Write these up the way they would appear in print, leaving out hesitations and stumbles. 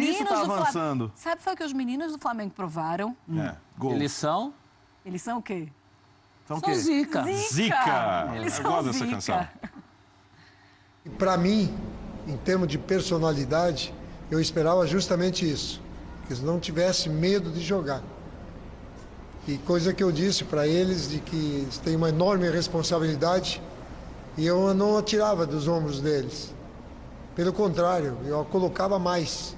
meninos tá do avançando. Sabe foi o que os meninos do Flamengo provaram? Gol. Eles são O quê? São o quê? zica. Zica. Eles Eu são gosto dessa zica. canção. Para mim, em termos de personalidade, eu esperava justamente isso, que eles não tivessem medo de jogar. E coisa que eu disse para eles, de que eles têm uma enorme responsabilidade, e eu não atirava dos ombros deles. Pelo contrário, eu a colocava mais.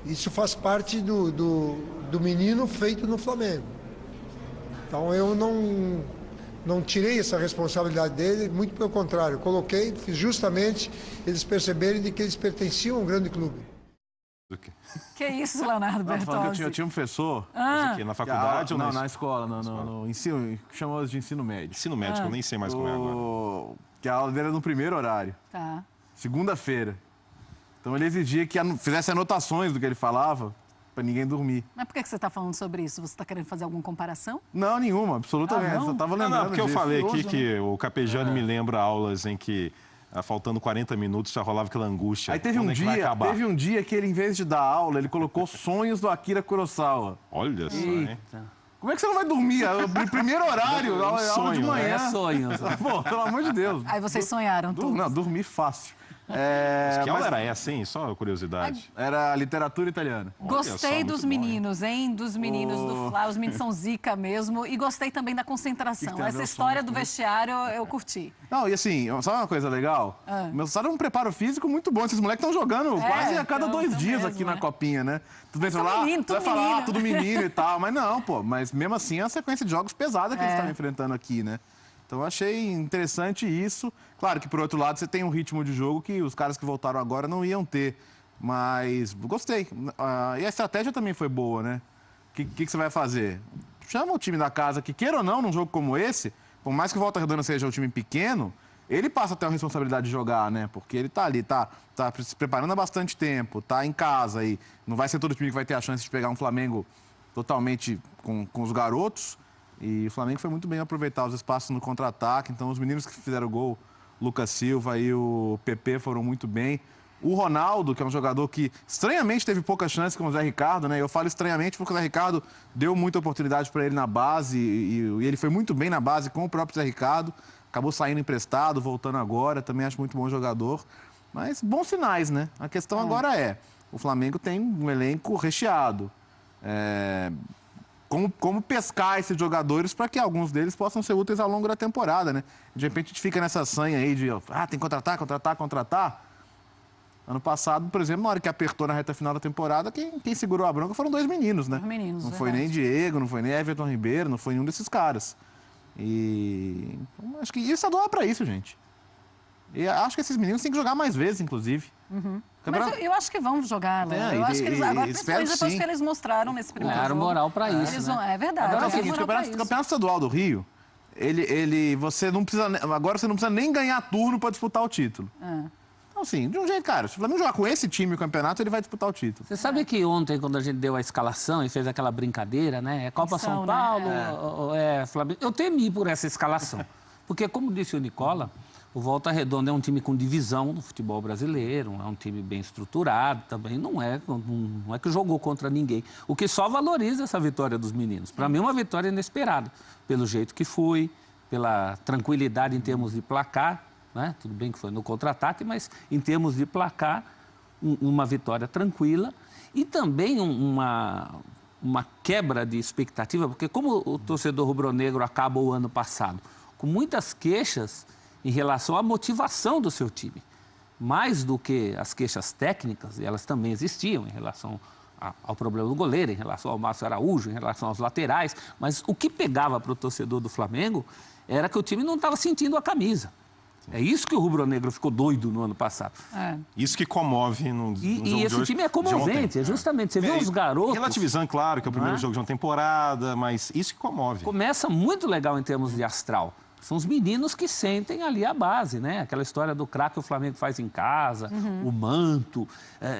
Isso faz parte do menino feito no Flamengo. Então eu não tirei essa responsabilidade dele, muito pelo contrário, coloquei, fiz justamente eles perceberem de que eles pertenciam a um grande clube. Que isso, Leonardo Bertozzi? Eu tinha um professor... Mas aqui, na faculdade ou não, na escola, no ensino, chamamos de ensino médio. Ensino médio, eu nem sei mais como é agora. Que a aula dele era no primeiro horário. Tá. Segunda-feira. Então ele exigia que fizesse anotações do que ele falava, para ninguém dormir. Mas por que você está falando sobre isso? Você está querendo fazer alguma comparação? Não, nenhuma, absolutamente. não? Eu estava lembrando Porque eu disso. falei aqui Curioso, que o Capejani me lembra aulas em que, faltando 40 minutos, já rolava aquela angústia. Aí teve um dia que ele, em vez de dar aula, ele colocou sonhos do Akira Kurosawa. Olha só, hein? Como é que você não vai dormir? No primeiro horário, aula de manhã. É sonho. Pô, pelo amor de Deus. Aí vocês sonharam tudo. Não, dormir fácil. Que aula era essa, hein? Só curiosidade. Era literatura italiana. Gostei dos muito bom, meninos, hein? Dos meninos do Fla. Os meninos são zica mesmo. E gostei também da concentração. tem a ver Essa o história som, do né? vestiário eu curti. Não, e assim, sabe uma coisa legal? Meus caras um preparo físico muito bom. Esses moleques estão jogando quase a cada 2 dias mesmo, aqui na né? Copinha, né? Tudo bem, você São vai lá, menino, tu vai tudo falar, menino. tudo menino e tal. Mas não, pô. Mas mesmo assim é uma sequência de jogos pesada que eles estavam enfrentando aqui, né? Então eu achei interessante isso. Claro que, por outro lado, você tem um ritmo de jogo que os caras que voltaram agora não iam ter. Mas gostei. E a estratégia também foi boa, né? O que você vai fazer? Chama o time da casa, que queira ou não, num jogo como esse, por mais que o Volta Redonda seja um time pequeno, ele passa a ter a responsabilidade de jogar, né? Porque ele tá ali, tá se preparando há bastante tempo, tá em casa e não vai ser todo time que vai ter a chance de pegar um Flamengo totalmente com os garotos. E o Flamengo foi muito bem aproveitar os espaços no contra-ataque. Então, os meninos que fizeram o gol, Lucas Silva e o PP, foram muito bem. O Ronaldo, que é um jogador que estranhamente teve pouca chance com o Zé Ricardo, né? Eu falo estranhamente porque o Zé Ricardo deu muita oportunidade para ele na base e ele foi muito bem na base com o próprio Zé Ricardo. Acabou saindo emprestado, voltando agora. Também acho muito bom jogador. Mas bons sinais, né? A questão agora o Flamengo tem um elenco recheado. Como pescar esses jogadores para que alguns deles possam ser úteis ao longo da temporada, né? De repente a gente fica nessa sanha aí de tem que contratar. Ano passado, por exemplo, na hora que apertou na reta final da temporada, quem segurou a bronca foram 2 meninos, né? Os meninos, não foi nem Diego, não foi nem Everton Ribeiro, não foi nenhum desses caras. E acho que isso é doar para isso, gente. E acho que esses meninos têm que jogar mais vezes, inclusive. Mas eu acho que vão jogar, Léo. Eu acho que eles agora, principalmente depois que eles mostraram nesse primeiro jogo. Moral para isso, Eles né? vão, é verdade. Agora é o eles seguinte, vão pra o campeonato estadual do Rio, você não precisa, agora você não precisa nem ganhar turno para disputar o título. Então, assim, de um jeito, cara, se o Flamengo jogar com esse time o campeonato, ele vai disputar o título. Você sabe que ontem, quando a gente deu a escalação e fez aquela brincadeira, né? Copa São né? Paulo, Flamengo. Eu temi por essa escalação. Porque, como disse o Nicola, o Volta Redonda é um time com divisão no futebol brasileiro, é um time bem estruturado também, não é que jogou contra ninguém. O que só valoriza essa vitória dos meninos. Para mim, é uma vitória inesperada, pelo jeito que foi, pela tranquilidade em termos de placar, né? Tudo bem que foi no contra-ataque, mas em termos de placar, uma vitória tranquila e também uma quebra de expectativa, porque como o torcedor rubro-negro acaba o ano passado com muitas queixas em relação à motivação do seu time, mais do que as queixas técnicas, e elas também existiam em relação ao problema do goleiro, em relação ao Márcio Araújo, em relação aos laterais, mas o que pegava para o torcedor do Flamengo era que o time não estava sentindo a camisa. É isso que o rubro-negro ficou doido no ano passado. Isso que comove no jogo e esse time é comovente, justamente. Você vê os garotos... Relativizando, claro, que é o primeiro jogo de uma temporada, mas isso que comove. Começa muito legal em termos de astral. São os meninos que sentem ali a base, né? Aquela história do craque que o Flamengo faz em casa, o manto.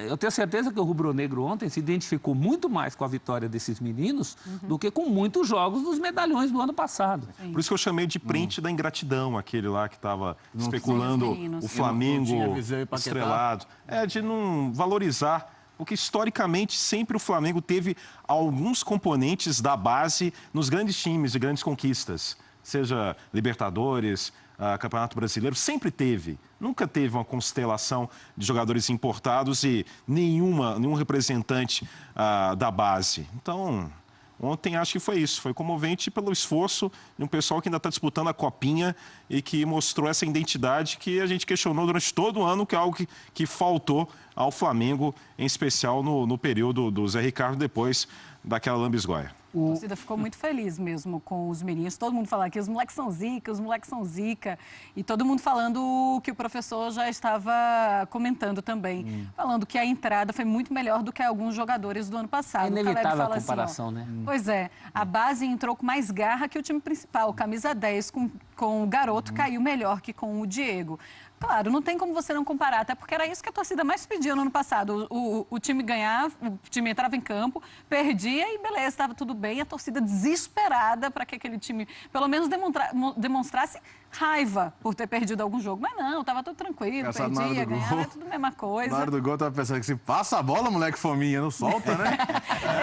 Eu tenho certeza que o rubro-negro ontem se identificou muito mais com a vitória desses meninos do que com muitos jogos dos medalhões do ano passado. Sim. Por isso que eu chamei de print da ingratidão, aquele lá que estava especulando o Flamengo estrelado. De não valorizar. Porque, historicamente, sempre o Flamengo teve alguns componentes da base nos grandes times e grandes conquistas. Seja Libertadores, Campeonato Brasileiro, sempre teve. Nunca teve uma constelação de jogadores importados e nenhum representante da base. Então, ontem acho que foi isso. Foi comovente pelo esforço de um pessoal que ainda está disputando a Copinha e que mostrou essa identidade que a gente questionou durante todo o ano, que é algo que faltou ao Flamengo, em especial no período do Zé Ricardo, depois daquela lambisgoia. A torcida ficou muito feliz mesmo com os meninos. Todo mundo falando que os moleques são zica, os moleques são zica. E todo mundo falando o que o professor já estava comentando também. Falando que a entrada foi muito melhor do que alguns jogadores do ano passado. É inevitável a comparação, assim, né? Pois é. A base entrou com mais garra que o time principal. Camisa 10 com o garoto caiu melhor que com o Diego. Claro, não tem como você não comparar, até porque era isso que a torcida mais pedia no ano passado. O time ganhava, o time entrava em campo, perdia e beleza, estava tudo bem. A torcida desesperada para que aquele time, pelo menos, demonstrasse raiva por ter perdido algum jogo. Mas não, estava tudo tranquilo, perdia, ganhava, é tudo a mesma coisa. Na hora do gol, eu tava pensando que se passa a bola, moleque fominha, não solta, né?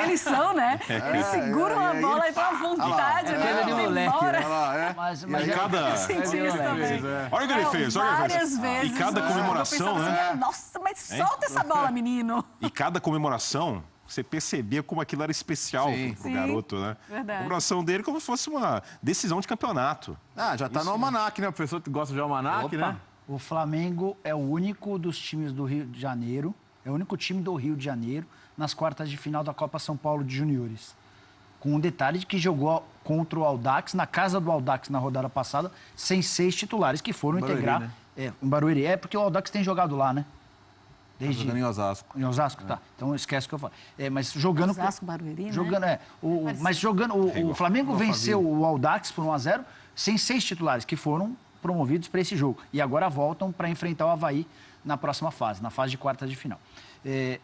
Eles são, né? Eles seguram a bola e dão uma vontade, né? De moleque, né? Mas cada... senti isso também. Olha o que ele fez, olha o que ele fez. Vezes, e cada comemoração, né? Assim, nossa, mas solta essa bola, menino. E cada comemoração, você percebia como aquilo era especial pro garoto, né? Verdade. A comemoração dele como se fosse uma decisão de campeonato. Já tá no almanaque, né? O professor que gosta de almanaque, né? O Flamengo é o único dos times do Rio de Janeiro, é o único time do Rio de Janeiro nas quartas de final da Copa São Paulo de Juniores. Com um detalhe de que jogou contra o Audax, na casa do Audax na rodada passada, sem 6 titulares que foram integrar. Né? Em Barueri. É porque o Audax tem jogado lá, né? Desde... Tá jogando em Osasco. Em Osasco, tá. Então esquece o que eu falo. Mas jogando... Osasco, Barueri, jogando, né? Mas jogando... O Flamengo venceu o Audax por 1-0, sem 6 titulares, que foram promovidos para esse jogo. E agora voltam para enfrentar o Avaí na próxima fase, na fase de quartas de final.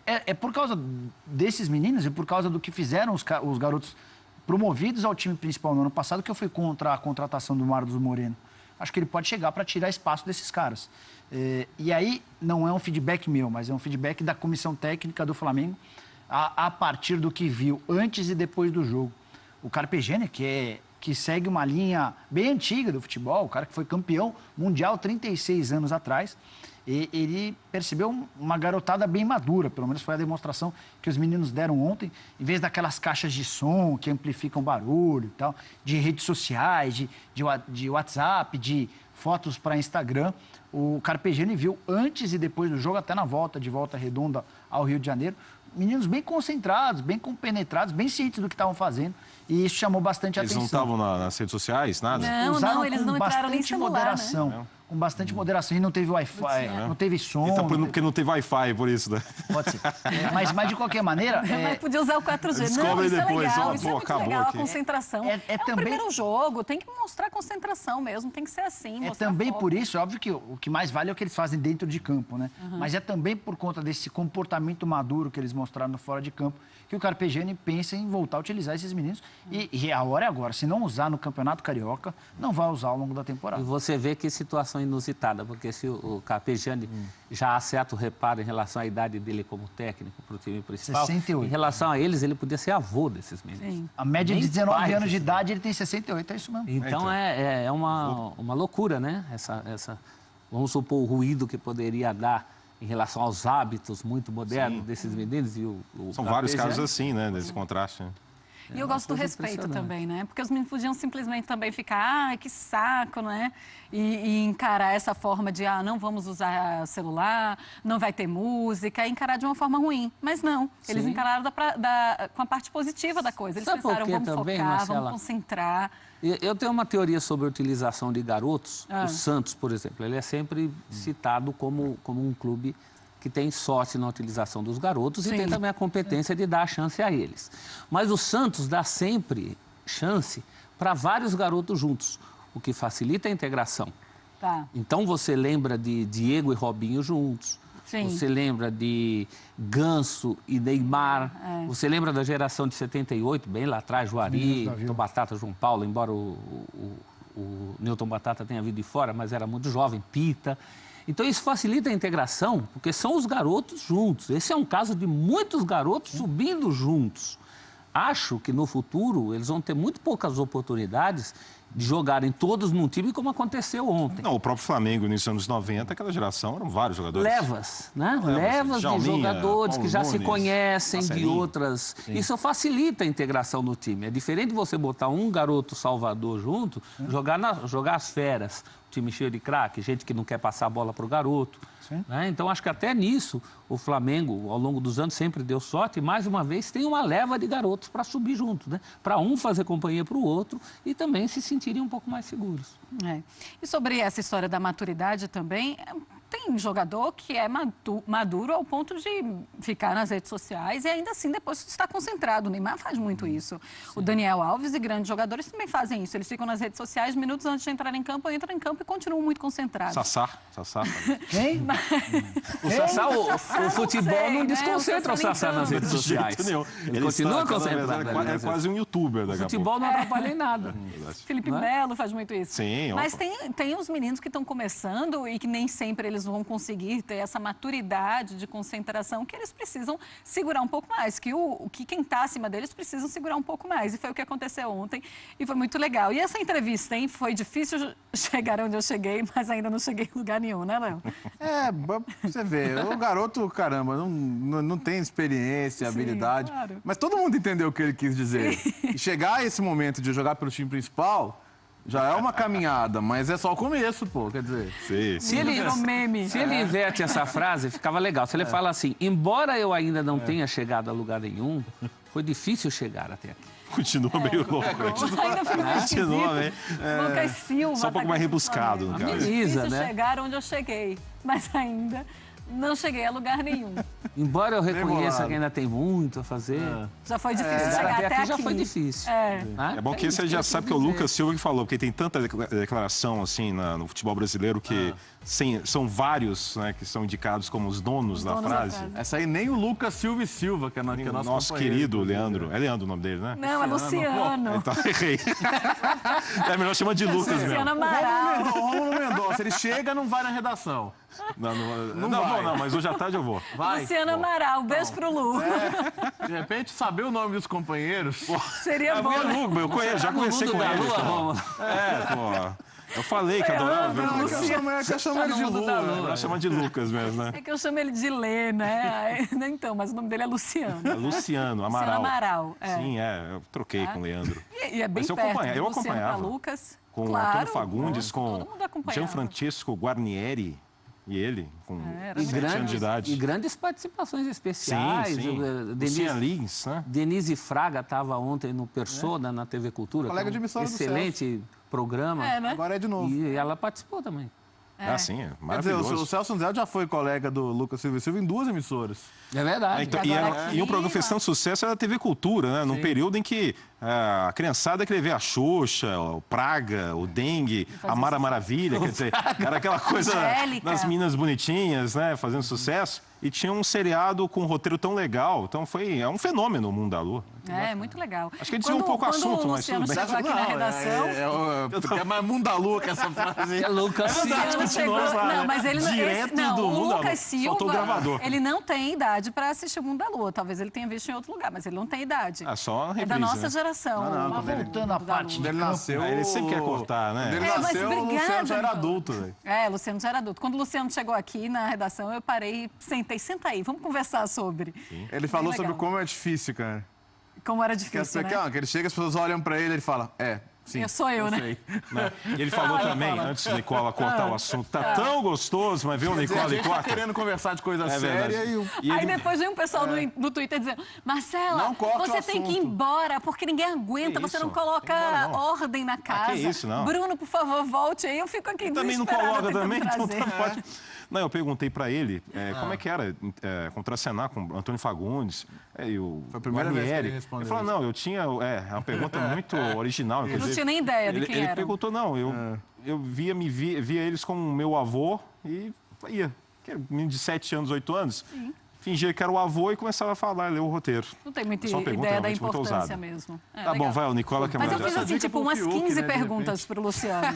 É por causa desses meninos e por causa do que fizeram os garotos promovidos ao time principal no ano passado que eu fui contra a contratação do Marlos Moreno. Acho que ele pode chegar para tirar espaço desses caras. E aí, não é um feedback meu, mas é um feedback da comissão técnica do Flamengo a partir do que viu antes e depois do jogo. O Carpegiani, que segue uma linha bem antiga do futebol, o cara que foi campeão mundial 36 anos atrás, ele percebeu uma garotada bem madura, pelo menos foi a demonstração que os meninos deram ontem, em vez daquelas caixas de som que amplificam barulho e tal, de redes sociais, de WhatsApp, de fotos para Instagram. O Carpegiani viu antes e depois do jogo, até na volta redonda ao Rio de Janeiro, meninos bem concentrados, bem compenetrados, bem cientes do que estavam fazendo, e isso chamou bastante atenção. Eles não estavam nas redes sociais, nada? Não, eles não entraram nem celular, moderação, né? Com bastante moderação. E não teve Wi-Fi, não teve som. Então, porque não teve Wi-Fi, por isso, né? Pode ser. Mas de qualquer maneira... Mas podia usar o 4G. Descobre isso depois. É legal, isso é muito acabou legal, aqui. a concentração. É também... o primeiro jogo, tem que mostrar concentração mesmo, tem que ser assim. É também por isso, óbvio que o que mais vale é o que eles fazem dentro de campo, né? Mas é também por conta desse comportamento maduro que eles mostraram fora de campo que o Carpegiani pensa em voltar a utilizar esses meninos. E a hora é agora. Se não usar no Campeonato Carioca, não vai usar ao longo da temporada. E você vê que situação inusitada, porque se o Carpegiani já há certo reparo em relação à idade dele como técnico para o time principal, 68. Em relação a eles, ele podia ser avô desses meninos. Sim. A média de 19 anos de idade, ele tem 68, é isso mesmo. Então é uma loucura, né? Vamos supor o ruído que poderia dar em relação aos hábitos muito modernos desses meninos. São vários casos assim, né? Desse contraste. Né? E eu gosto do respeito também, né? Porque os meninos podiam simplesmente também ficar, que saco, né? E encarar essa forma de, não vamos usar celular, não vai ter música, e encarar de uma forma ruim. Mas não, eles encararam com a parte positiva da coisa. Eles pensaram, vamos também, focar, Marcela, vamos concentrar. Eu tenho uma teoria sobre a utilização de garotos. O Santos, por exemplo, ele é sempre citado como um clube que tem sorte na utilização dos garotos e tem também a competência de dar a chance a eles. Mas o Santos dá sempre chance para vários garotos juntos. o que facilita a integração. Tá. Então, você lembra de Diego e Robinho juntos. Sim. Você lembra de Ganso e Neymar. Você lembra da geração de 78, bem lá atrás, Juari, Newton Batata, João Paulo, embora o Newton Batata tenha vindo de fora, mas era muito jovem, Pita. Então, isso facilita a integração, porque são os garotos juntos. Esse é um caso de muitos garotos subindo juntos. Acho que no futuro eles vão ter muito poucas oportunidades de jogarem todos num time como aconteceu ontem. Não, o próprio Flamengo, nos anos 90, aquela geração, eram vários jogadores. Levas, né? Levas de jogadores que já se conhecem de outras... Isso facilita a integração no time. É diferente de você botar um garoto Salvador junto, jogar as feras, time cheio de craque, gente que não quer passar a bola para o garoto. Né? Então, acho que até nisso o Flamengo, ao longo dos anos, sempre deu sorte e, mais uma vez, tem uma leva de garotos para subir junto, né? Para um fazer companhia para o outro e também se sentirem um pouco mais seguros. E sobre essa história da maturidade também, tem jogador que é maduro ao ponto de ficar nas redes sociais e ainda assim depois estar concentrado. O Neymar faz muito isso. Sim. O Daniel Alves e grandes jogadores também fazem isso. Eles ficam nas redes sociais minutos antes de entrar em campo, entram em campo e continuam muito concentrados. Sassá. Quem? O Sassá, o futebol não desconcentra o Sassá nas redes sociais. Ele continua concentrado. É quase um youtuber daqui a pouco. O futebol não atrapalha em nada. Felipe Melo faz muito isso. Sim. Mas tem os meninos que estão começando e que nem sempre eles vão conseguir ter essa maturidade de concentração que eles precisam segurar um pouco mais, que quem está acima deles precisam segurar um pouco mais. E foi o que aconteceu ontem e foi muito legal. E essa entrevista, hein? Foi difícil chegar onde eu cheguei, mas ainda não cheguei em lugar nenhum, né, Léo? Você vê, o garoto, caramba, não tem experiência, habilidade, claro. Mas todo mundo entendeu o que ele quis dizer. E chegar a esse momento de jogar pelo time principal... Já é uma caminhada, mas é só o começo, pô, quer dizer... Se ele inverte essa frase, ficava legal. Se ele fala assim, embora eu ainda não tenha chegado a lugar nenhum, foi difícil chegar até aqui. Continua meio louco. Ainda fica Continua meio... Lucas Silva. Só um pouco mais rebuscado, no caso. Difícil chegar onde eu cheguei, mas ainda... Não cheguei a lugar nenhum. Embora eu reconheça que ainda tem muito a fazer. Já foi difícil chegar até aqui. Já foi difícil. É bom que você já sabe que é o Lucas Silva que falou, porque tem tanta declaração assim no futebol brasileiro que são vários, né, que são indicados como os donos da frase. Essa aí nem o Lucas Silva, que é nosso querido Leandro. É Leandro o nome dele, né? Não, é Luciano. Então, errei. É melhor chamar de Lucas mesmo. Luciano Amaral. Rômulo Mendonça, ele chega, não vai na redação. Não, mas hoje à tarde eu vou. Vai. Luciano Amaral, beijo pro Lu. De repente, saber o nome dos companheiros... Seria bom. Eu conheço, já conversei com ele. Eu falei que adorava ver o Eu chamo ele de Lu. Ela chama de Lucas mesmo, né? É que eu chamo ele de Lê, né? Então, mas o nome dele é Luciano. É Luciano Amaral. Luciano Amaral. Sim, eu troquei com o Leandro. E é bem Mas perto. eu Luciano acompanhava. Lucas. Com claro, Antônio Fagundes, com Gianfrancesco Gianfrancesco Guarnieri. E ele, com 7 anos de idade. E grandes participações especiais. Sim. Lucian Lins, né? Denise Fraga estava ontem no Persona, na TV Cultura. Colega de emissora do excelente programa. Né? Agora é de novo. E ela participou também. Sim, maravilhoso. Quer dizer, o Celso Zé já foi colega do Lucas Silva em 2 emissoras. É verdade. E o programa fez tanto sucesso, era a TV Cultura, né? Num período em que a criançada queria ver a Xuxa, o Praga, o Dengue, a Mara Maravilha, quer dizer, era aquela coisa das meninas bonitinhas, né? Fazendo sucesso. E tinha um seriado com um roteiro tão legal. Então é um fenômeno o Mundo da Lua. É, muito legal. Acho que ele desviou um pouco o assunto, mas tudo bem. Chegou aqui na redação... É mais Mundo da Lua que essa frase. É Lucas Silva. Não, mas ele não. O Lucas Silva, ele não tem idade para assistir o Mundo da Lua. Talvez ele tenha visto em outro lugar, mas ele não tem idade. Só reprise, da nossa geração. Mas voltando à parte Quando ele nasceu... Ele sempre quer cortar, né? Quando ele nasceu, o Luciano já era adulto, velho. O Luciano já era adulto. Quando o Luciano chegou aqui na redação, eu parei e sentei. Senta aí, vamos conversar sobre. Ele falou sobre como é difícil, cara. Como era difícil, né? Que ele chega, as pessoas olham pra ele e ele fala, sim. Sou eu, né? E ele falou também, antes de Nicola cortar o assunto, tá tão gostoso, mas vê o Nicola e corta. Tá querendo conversar de coisa séria e aí depois vem um pessoal no Twitter dizendo, Marcela, você tem que ir embora, porque ninguém aguenta, você não coloca ordem na casa. Que isso, não. Bruno, por favor, volte aí, eu fico aqui também não coloca também, então pode. Não, eu perguntei pra ele como é que era contracenar com o Antônio Fagundes e o Foi a primeira vez que ele respondeu. Ele falou, não, eu tinha... É uma pergunta muito original, inclusive. tinha nem ideia de quem ele era. perguntou, não, eu via eles como meu avô e ia. Que era um menino de 7 anos, 8 anos. Sim. Fingia que era o avô e começava a falar, ler o roteiro. Não tem muita ideia da importância mesmo. Tá bom, vai, o Nicola que é Mas mais... eu fiz assim, tipo, umas 15 perguntas pro Luciano.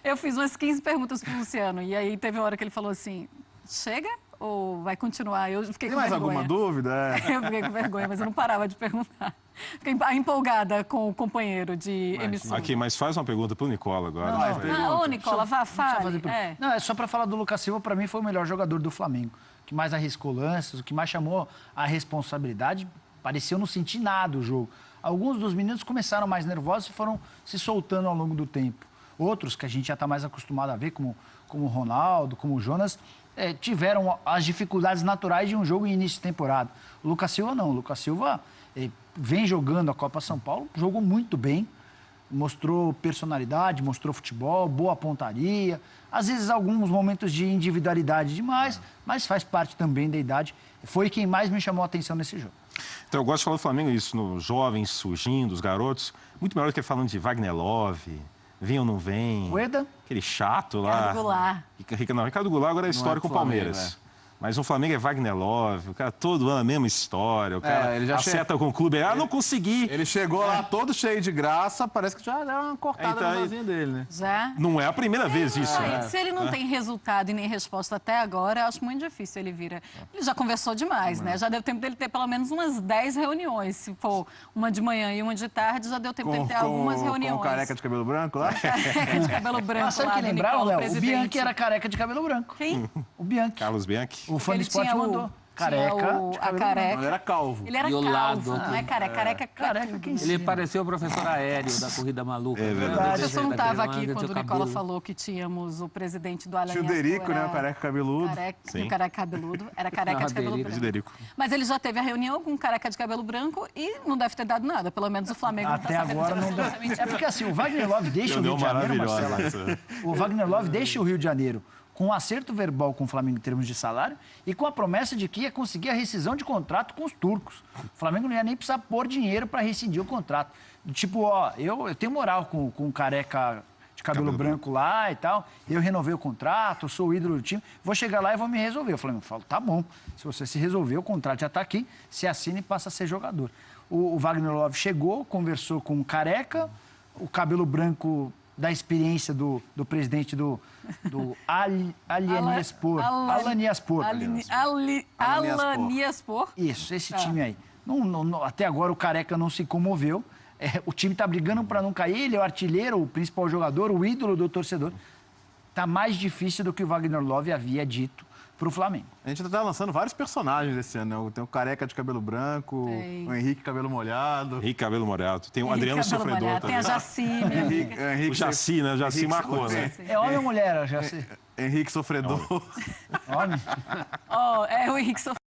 Eu fiz umas 15 perguntas pro Luciano. E aí teve uma hora que ele falou assim, chega ou vai continuar? Eu fiquei com vergonha. Tem mais alguma dúvida? Eu fiquei com vergonha, mas eu não parava de perguntar. Fiquei empolgada com o companheiro de emissão. Aqui, mas faz uma pergunta pro Nicola agora. Ô, Nicola, fale. Não, é só para falar do Lucas Silva, para mim foi o melhor jogador do Flamengo. O que mais arriscou lances, o que mais chamou a responsabilidade. Parecia eu não sentir nada o jogo. Alguns dos meninos começaram mais nervosos e foram se soltando ao longo do tempo. Outros, que a gente já está mais acostumado a ver, como o Ronaldo, como o Jonas, tiveram as dificuldades naturais de um jogo em início de temporada. O Lucas Silva não. O Lucas Silva vem jogando a Copa São Paulo, jogou muito bem, mostrou personalidade, mostrou futebol, boa pontaria, às vezes alguns momentos de individualidade demais, mas faz parte também da idade. Foi quem mais me chamou a atenção nesse jogo. Então, eu gosto de falar do Flamengo isso, nos jovens surgindo, os garotos, muito melhor do que falando de Wagner Love, vem ou não vem. Rueda? Aquele chato lá. Ricardo Goulart. Ricardo Goulart agora é história com o Palmeiras. Flamengo, Mas o Flamengo é Wagner Love, o cara todo ano a mesma história, o cara ele já acerta com o clube, não consegui. Ele chegou lá todo cheio de graça, parece que já deu uma cortada Então, na vozinha dele, né? Já? Não é a primeira vez isso, né? Se ele não tem resultado e nem resposta até agora, eu acho muito difícil ele vir. Ele já conversou demais, né? Já deu tempo dele ter pelo menos umas 10 reuniões. Se for uma de manhã e uma de tarde, já deu tempo dele ter algumas reuniões. Com o careca de cabelo branco lá? Careca de cabelo branco. Sabe lá que do lembrava, Nicola, Léo? O presidente. Bianchi era careca de cabelo branco. Quem? O Bianchi. Carlos Bianchi. O fã do Ele esporte tinha mandou. Careca. a careca. Ele era calvo. Ele era E o calvo, lado não é careca. Careca, Careca, quem Ele pareceu o professor aéreo da corrida maluca. É né? verdade. Eu só não estava aqui Tinha quando o cabelo. Nicola falou que tínhamos o presidente do Allianz. Tio Derico, né? O careca cabeludo. Sim. O careca cabeludo. Era careca de cabelo Derico. branco. Derico. Mas ele já teve a reunião com um careca de cabelo branco e não deve ter dado nada. Pelo menos o Flamengo não Até tá sabendo agora de não dá. absolutamente É porque assim, o Wagner Love deixa o Rio de Janeiro, Marcelo. O Wagner Love deixa o Rio de Janeiro com um acerto verbal com o Flamengo em termos de salário e com a promessa de que ia conseguir a rescisão de contrato com os turcos. O Flamengo não ia nem precisar pôr dinheiro para rescindir o contrato. Tipo, eu tenho moral com o careca de cabelo branco lá e tal, eu renovei o contrato, eu sou o ídolo do time, vou chegar lá e vou me resolver. O Flamengo fala, tá bom, se você se resolver, o contrato já está aqui, se assina e passa a ser jogador. O Wagner Love chegou, conversou com o careca, o cabelo branco da experiência do presidente do Alaniaspor. Alaniaspor. Isso, esse time aí. Até agora o careca não se comoveu. O time está brigando para não cair, ele é o artilheiro, o principal jogador, o ídolo do torcedor. Está mais difícil do que o Wagner Love havia dito para o Flamengo. A gente está lançando vários personagens esse ano, né? Tem o careca de cabelo branco, o Henrique cabelo molhado. Henrique cabelo molhado. Tem o Adriano Sofredor Tem a também. Jacime. O Jaci, né? O Jaci marcou, né? É homem ou mulher, Jaci? Henrique Sofredor. Homem? É o Henrique Sofredor.